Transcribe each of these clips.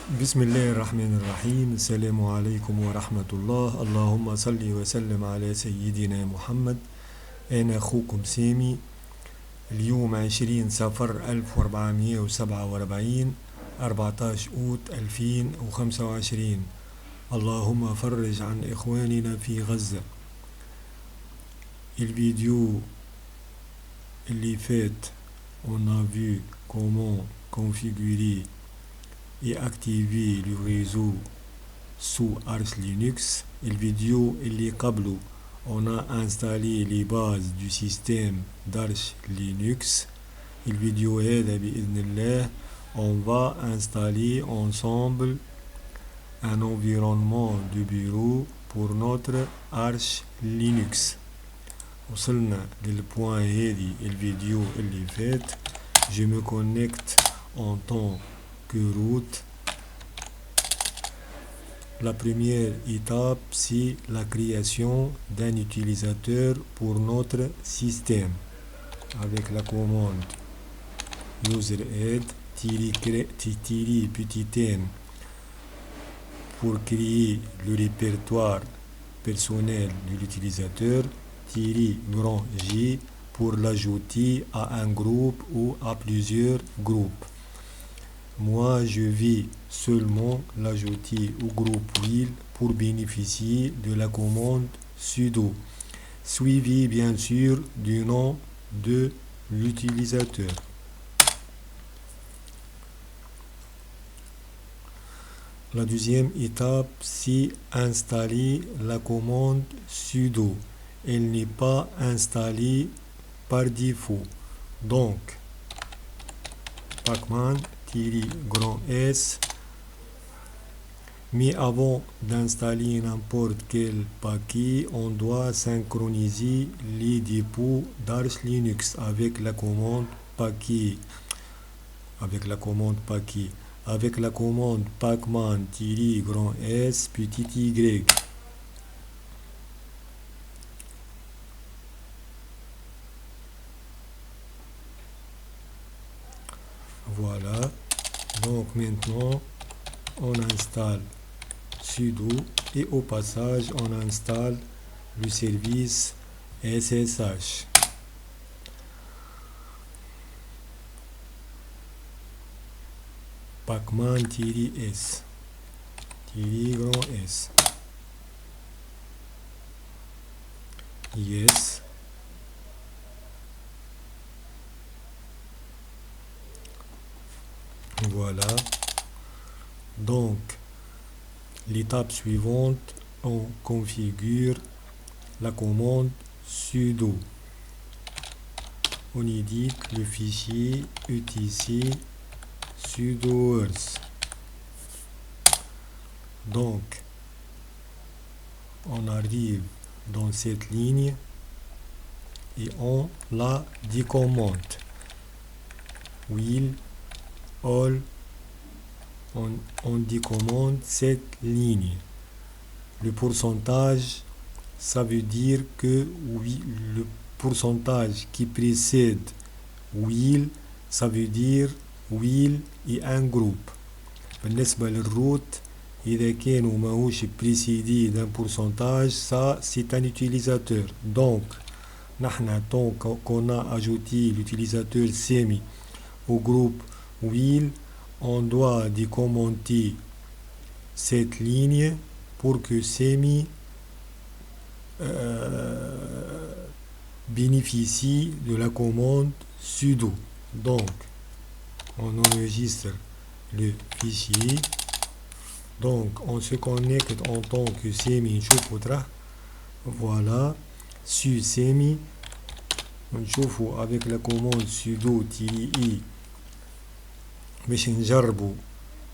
بسم الله الرحمن الرحيم. السلام عليكم ورحمة الله. اللهم صل وسلم على سيدنا محمد. أنا أخوكم سامي. اليوم 20 صفر 1447 14 أوت 2025. اللهم فرج عن إخواننا في غزة. الفيديو اللي فات on a vu comment configurer et activer le réseau sous Arch Linux. الفيديو اللي قبله on a installé les bases du système d'Arch Linux. الفيديو هذا بإذن الله on va installer ensemble un environnement de bureau pour notre Arch Linux. وصلنا للبوان هذه الفيديو اللي فات. Je me connecte en tant que root. La première étape, c'est la création d'un utilisateur pour notre système avec la commande user-add-n pour créer le répertoire personnel de l'utilisateur, -G pour l'ajouter à un groupe ou à plusieurs groupes. Moi, je vais seulement l'ajouter au groupe Wheel pour bénéficier de la commande sudo, suivi bien sûr du nom de l'utilisateur. La deuxième étape, c'est installer la commande sudo. Elle n'est pas installée par défaut. Donc, pacman-S. Mais avant d'installer n'importe quel paquet, on doit synchroniser les dépôts d'Arch Linux avec la commande paquet. Avec la commande pacman-S y. Voilà. Donc maintenant, on installe sudo et au passage, on installe le service SSH. Pacman-S. -S. Yes. Voilà. Donc, l'étape suivante, on configure la commande sudo. On édite le fichier etc sudoers. Donc, on arrive dans cette ligne et on la décommente. Will all, on décommande cette ligne. Le pourcentage, ça veut dire que oui, le pourcentage qui précède will, ça veut dire will et un groupe. بالنسبة للروت إذا كانوا ماهوش précédé d'un pourcentage, ça c'est un utilisateur. Donc tant qu'on a ajouté l'utilisateur Semi au groupe Wheel, on doit décommenter cette ligne pour que Semi bénéficie de la commande sudo. Donc on enregistre le fichier. Donc on se connecte en tant que Semi Choupoutra. Voilà. Sur Semi, on chauffe avec la commande sudo-i.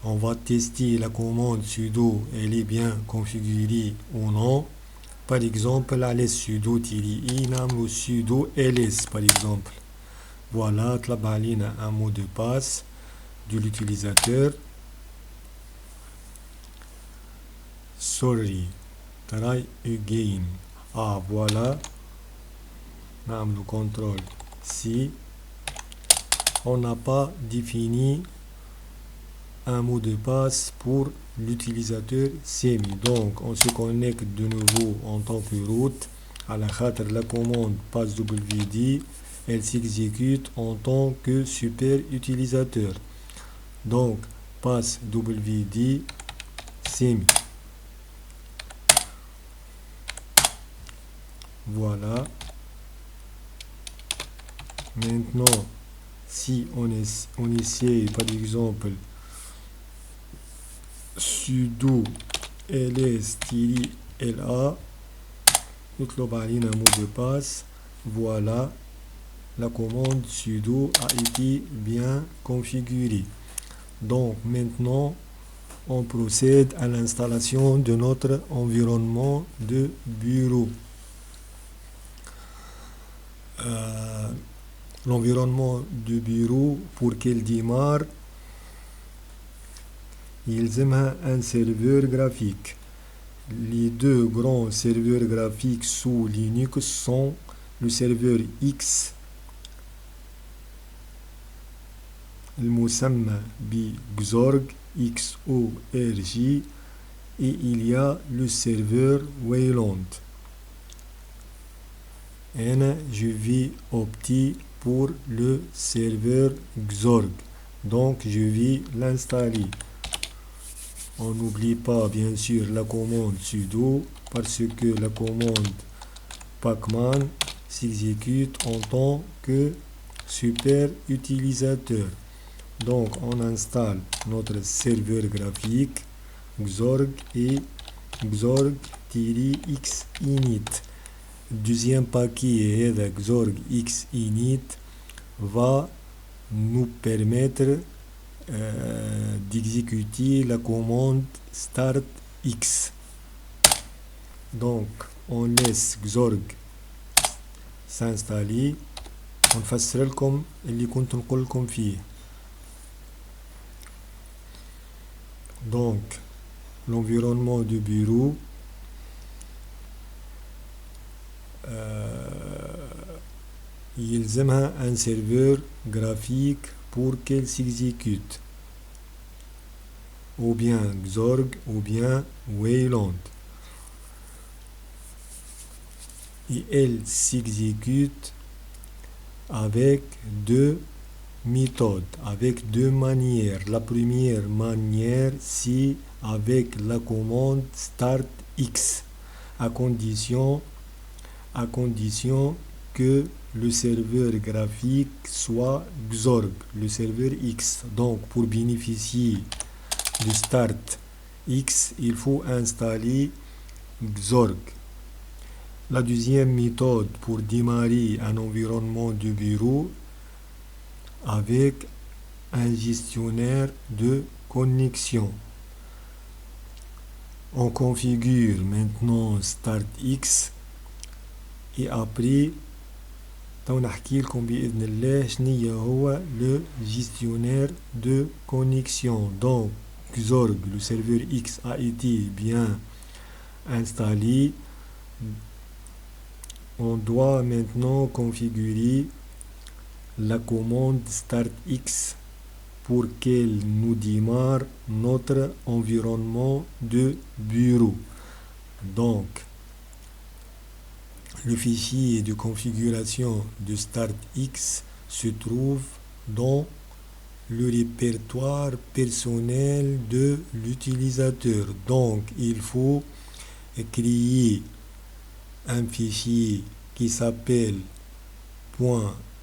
On va tester la commande sudo, elle est bien configurée ou non. Par exemple, la sudo-i, le sudo ls par exemple. Voilà, un mot de passe de l'utilisateur. Sorry, try again. Ah, voilà. Le contrôle. Si on n'a pas défini un mot de passe pour l'utilisateur Samy. Donc on se connecte de nouveau en tant que root. À la khater la commande passwd, elle s'exécute en tant que super utilisateur. Donc passwd Samy. Voilà. Maintenant, si on essaie par exemple sudo ls-la, نطلب علينا mot de passe. Voilà, la commande sudo a été bien configurée. Donc maintenant, on procède à l'installation de notre environnement de bureau. L'environnement de bureau, pour qu'elle démarre, il a un serveur graphique. Les deux grands serveurs graphiques sous Linux sont le serveur X, المسمى بXORG, XORG, et il y a le serveur Wayland. Et je vais opter pour le serveur Xorg. Donc je vais l'installer. On n'oublie pas bien sûr la commande sudo, parce que la commande pacman s'exécute en tant que super utilisateur. Donc on installe notre serveur graphique Xorg et Xorg-xinit. Deuxième paquet de Xorg xinit va nous permettre d'exécuter la commande startx. Donc on laisse Xorg s'installer. ونفسر لكم اللي كنت نقول لكم فيه. Donc l'environnement de bureau, il a un serveur graphique pour qu'elle s'exécute, ou bien Xorg ou bien Wayland, et elle s'exécute avec deux méthodes, avec deux manières. La première manière, c'est avec la commande startx, à condition que le serveur graphique soit Xorg, le serveur X. Donc pour bénéficier de startx, il faut installer Xorg. La deuxième méthode pour démarrer un environnement de bureau, avec un gestionnaire de connexion. On configure maintenant startx, et après نحكي لكم بإذن الله شنو هو le gestionnaire de connexion. Donc Xorg, le serveur X, a été bien installé. On doit maintenant configurer la commande startx pour qu'elle nous démarre notre environnement de bureau. Donc le fichier de configuration de startx se trouve dans le répertoire personnel de l'utilisateur. Donc il faut créer un fichier qui s'appelle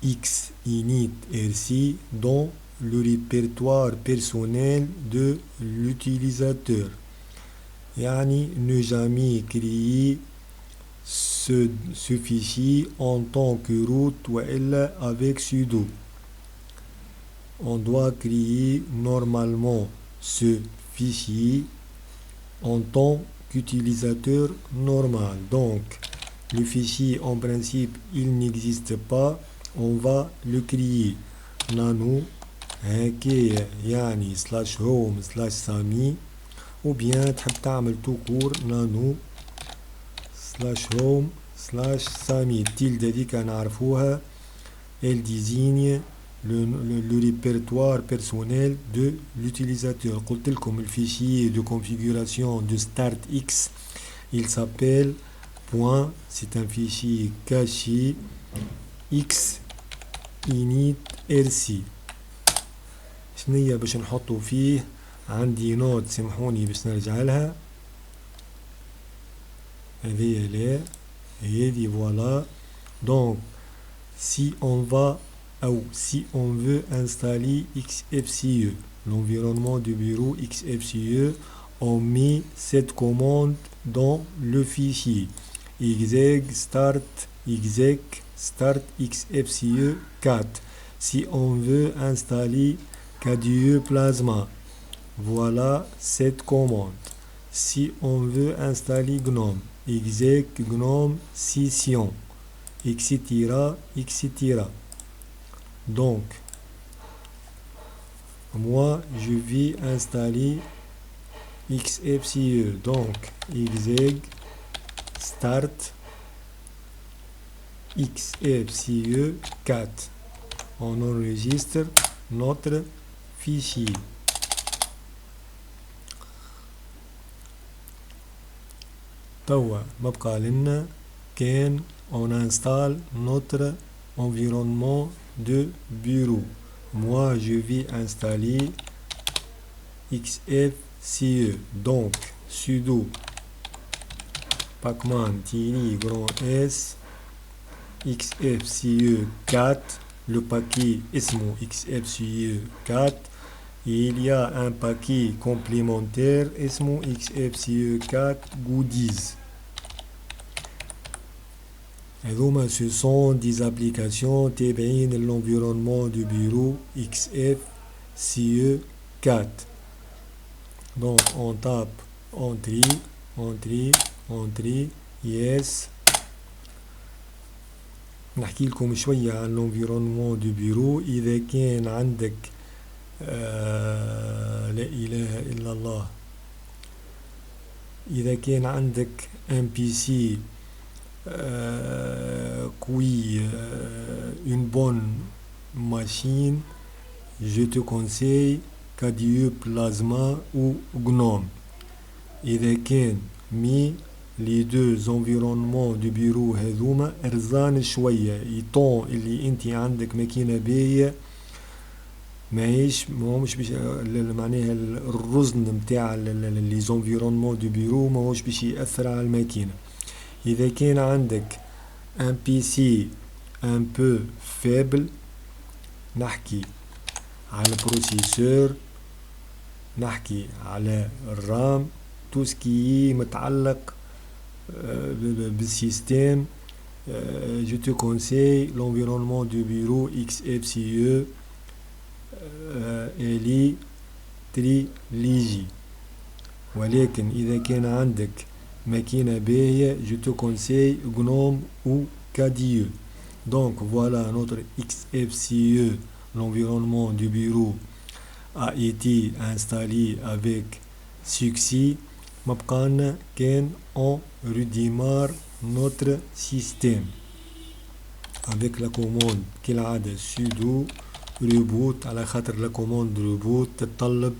.xinit.rc dans le répertoire personnel de l'utilisateur. Yani ne jamais créer ce fichier en tant que root ou avec sudo. On doit créer normalement ce fichier en tant qu'utilisateur normal. Donc le fichier en principe il n'existe pas, on va le créer. nano هكايا يعني /home/sami, ou bien تحب تعمل tout court nano /home/sami. التيلد هذيك نعرفوها، elle désigne le répertoire personnel de l'utilisateur. قلت لكم le fichier de configuration de StartX, il s'appelle point, c'est un fichier caché x init rc. شنية باش نحطو فيه؟ عندي نوت سمحوني باش نرجع لها، هذه لا هذه voilà. Donc si on va ou si on veut installer XFCE, l'environnement du bureau XFCE, on met cette commande dans le fichier exec start XFCE 4. Si on veut installer KDE Plasma, voilà cette commande. Si on veut installer GNOME, exec GNOME Session, etc. Donc, moi, je vais installer XFCE. Donc, exec start XFCE 4. On enregistre notre fichier. توا ما بقى لنا كان on installe notre environnement de bureau. Moi je vais installer XFCE. Donc sudo pacman-s XFCE 4. Le paquet اسمه XFCE 4. Et il y a un paquet complémentaire اسمه XFCE 4 Goodies. هذوما ce sont des applications تابعين l'environnement du bureau XFCE 4. Donc on tape entrée yes. نحكي لكم شوية عن l'environnement du bureau. إذا كان عندك لا إله إلا الله، إذا كان عندك un PC une bonne machine, je te conseille KDE Plasma ou GNOME. إذا كان les deux environnements du bureau هذوما ارزان شوية، يطون اللي انت عندك ماكينة باهية ماهيش باش معناها الرزن متاع لي زونفيرونمون دو بيرو ماهوش باش يأثر على الماكينة. إذا كان عندك ان بي سي ان بو فيبل، نحكي على البروسيسور، نحكي على الرام، تو سكي متعلق بالسيستم، je te conseille l'environnement du bureau XFCE. Elle est très léger. ولكن إذا كان عندك ماكينة باهية je te conseille GNOME ou KDE. Donc voilà, notre XFCE, l'environnement du bureau, a été installé avec succès. مبقانا كان on redémarre notre système avec la commande كالعادة sudo reboot، على خاطر la commande reboot تتطلب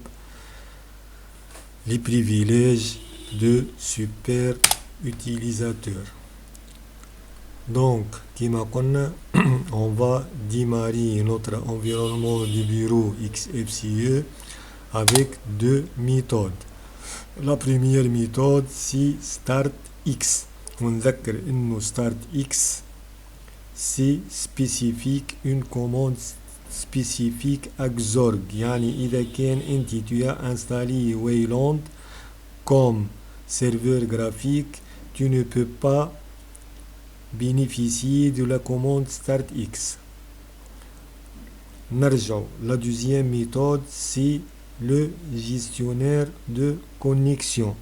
les privilèges de super utilisateur. Donc كما قلنا on va démarrer notre environnement du bureau XFCE avec deux méthodes. La première méthode c'est StartX. ونذكر انه StartX c'est spécifique, une commande spécifique à Xorg. يعني إذا كان أنت tu as installé Wayland comme serveur graphique, tu ne peux pas bénéficier de la commande StartX. نرجع. La deuxième méthode c'est le gestionnaire de connexion.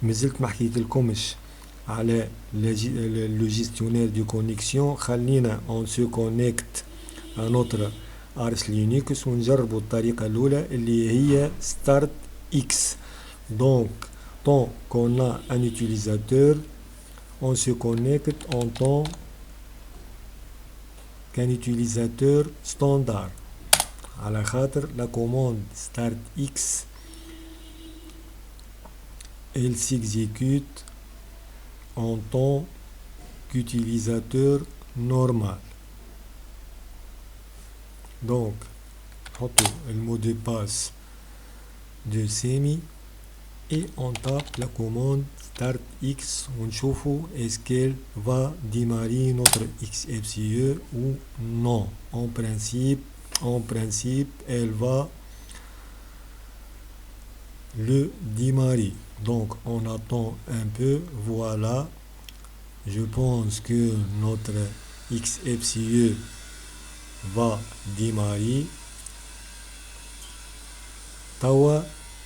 مازلت ما حكيتلكمش على le gestionnaire de connexion. خلينا on se connecte à notre Ars Linux ونجربوا الطريقة الأولى اللي هي StartX. Donc tant qu'on a un utilisateur on se connecte en temps qu'un utilisateur standard. على خاطر la commande start X elle s'exécute en tant qu'utilisateur normal. Donc le mot de passe de Semi et on tape la commande start X. On chauffe est-ce qu'elle va démarrer notre XFCE ou non. En principe elle va le démarrer. Donc on attend un peu. Voilà, je pense que notre XFCE va démarrer. Tawa,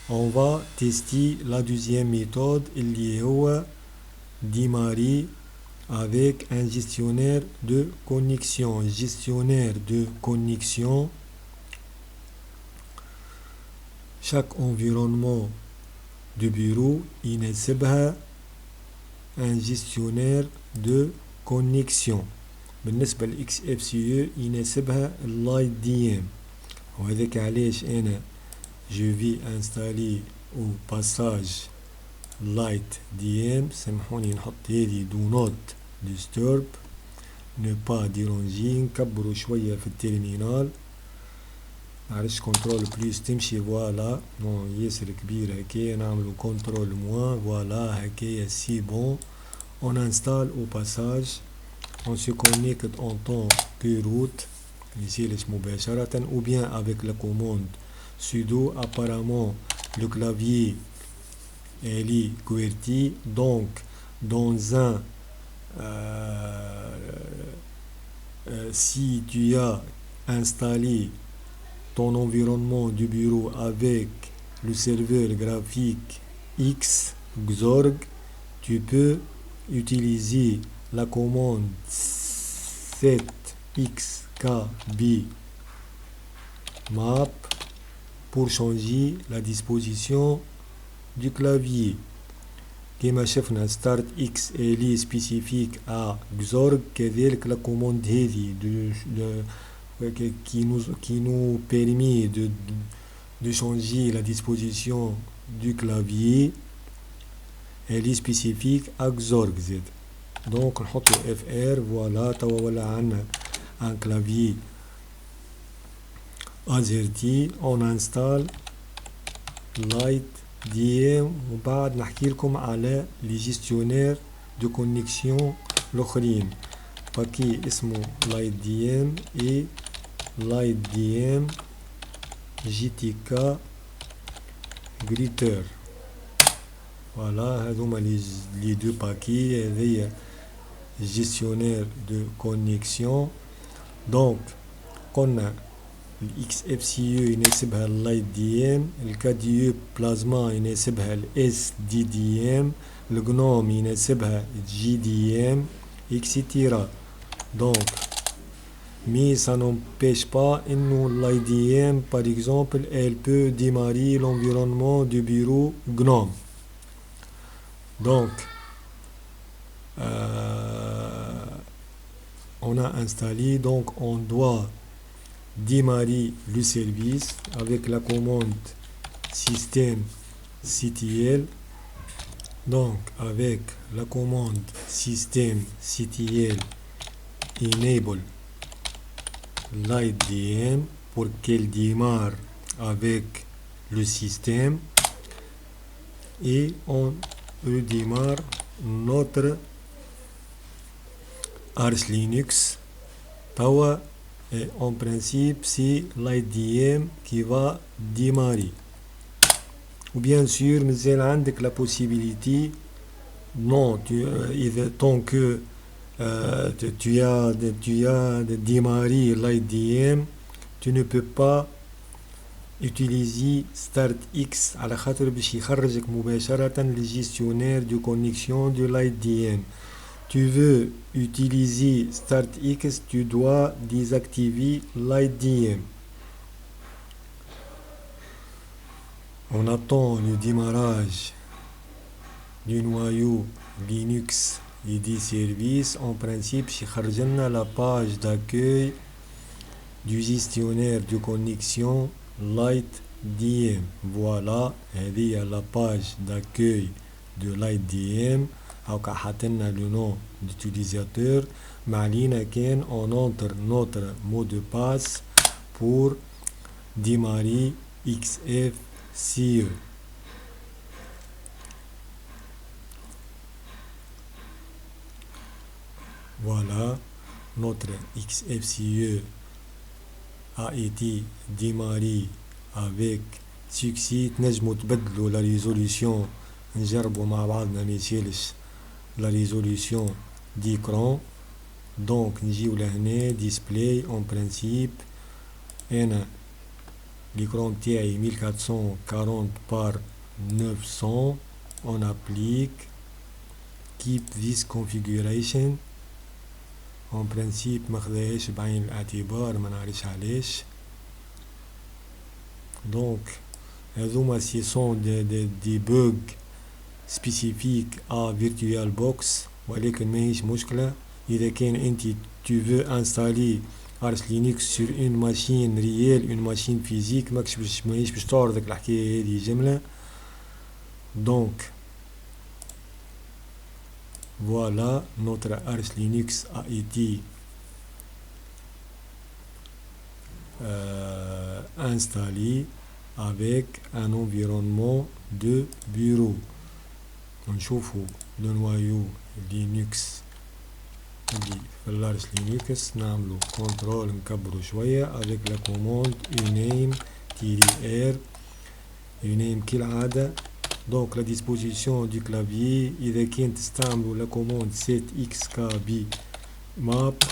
on va tester la deuxième méthode, اللي هو démarrer avec un gestionnaire de connexion. Gestionnaire de connexion, chaque environnement de bureau يناسبها un gestionnaire de connexion. بالنسبة للإكس اف سي او يناسبها اللايت دي ام، وهذاك علاش أنا je vais installer au passage light DM. سامحوني نحط هذه do not disturb ne pas déranger. نكبروا شوية في التيرمينال، معلش كنترول بليس تمشي. فوالا نو ياسر كبير هكايا، نعملو كنترول موان. فوالا هكايا سي بون. on installe au passage. on se connecte en tant que root يسيرش مباشرة ou bien avec la commande sudo. Apparemment le clavier elle est QWERTY, donc dans un si tu as installé ton environnement du bureau avec le serveur graphique X Xorg, tu peux utiliser la commande 7xkb map pour changer la disposition du clavier. كما شفنا start X elle est spécifique à Xorg. كذلك la commande هذه qui nous permet de changer la disposition du clavier elle est spécifique à Xorg Z. donc نحط FR. voilà توا ولا عندنا un clavier AZERTY. on installe light DM وبعد نحكي لكم على لي جيستيونير دو كونيكسيون الاخرين. باكي اسمه لايت دي ام اي لايت دي ام جي تي كا غريتر. فوالا هذوما لي دو باكي. هذيا جيستيونير دو كونيكسيون. دونك قلنا الاكس اف سي يو يناسبها اللايت دي ام، الكاديو بلازما يناسبها الاس دي دي ام، الجنوم يناسبها جي دي ام اكسيتيرا. دونك مي ça n'empêche pas انه اللايت دي ام par exemple elle peut démarrer l'environnement du bureau GNOME. donc on a installé, donc on doit démarrer le service avec la commande système ctl. donc avec la commande système ctl enable light dm pour qu'elle démarre avec le système et on redémarre notre Arch Linux. Tawa, et en principe c'est l'IDM qui va démarrer. ou bien sûr مازال عندك la possibilité non tant que tu as démarré l'IDM tu ne peux pas utiliser start X على خاطر باش يخرجك مباشرة le gestionnaire de connexion de l'IDM. tu veux utiliser start X, tu dois désactiver l'IDM. on attend le démarrage du noyau Linux et des services. en principe يخرج لنا la page d'accueil du gestionnaire de connexion LightDM. Voilà, هذه la page d'accueil de LightDM. هاكا حاطلنا le nom d'utilisateur. معلينا كان on entre notre mot de passe pour démarrer XFCE. Voilà, notre XFCE a été démarré avec succès. تنجموا تبدلوا la résolution. نجربوا مع بعضنا ما يسالش la résolution d'écran. Donc نجيو لهنا display en principe. أنا l'écran تاعي 1440 par 900. On applique keep this configuration. En principe ما خذاهاش بعين الاعتبار ما نعرفش علاش. Donc هذوما ce sont des bugs spécifiques à VirtualBox ولكن ماهيش مشكلة. إذا كان أنت tu veux installer Arch Linux sur une machine réelle une machine physique ماهيش باش تعرضك الحكاية هذه جملة. Donc voilà, notre Arch Linux a été installé avec un environnement de bureau. نشوفوا le noyau Linux اللي في الارش لينكس. نعملو كنترول نكبرو شوية avec la commande uname-r uname كالعادة. Donc la disposition du clavier إذا كنت تستعملوا la commande 7xkb map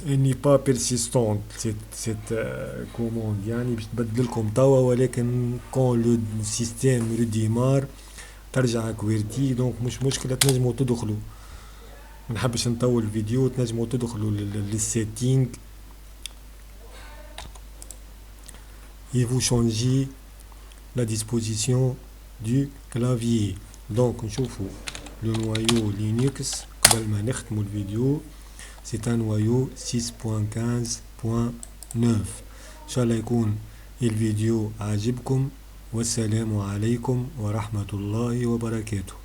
elle n'est pas persistante cette commande يعني باش تبدلكم توا ولكن quand le système redémarre ترجع كويرتي. دونك مش مشكلة تنجموا تدخلوا. منحبش نطول الفيديو. تنجموا تدخلوا للسيتينغ et vous changez la disposition du clavier. Donc نشوفوا le noyau Linux قبل ما نختموا الفيديو. c'est un noyau 6.15.9. ان شاء الله يكون الفيديو عجبكم والسلام عليكم ورحمة الله وبركاته.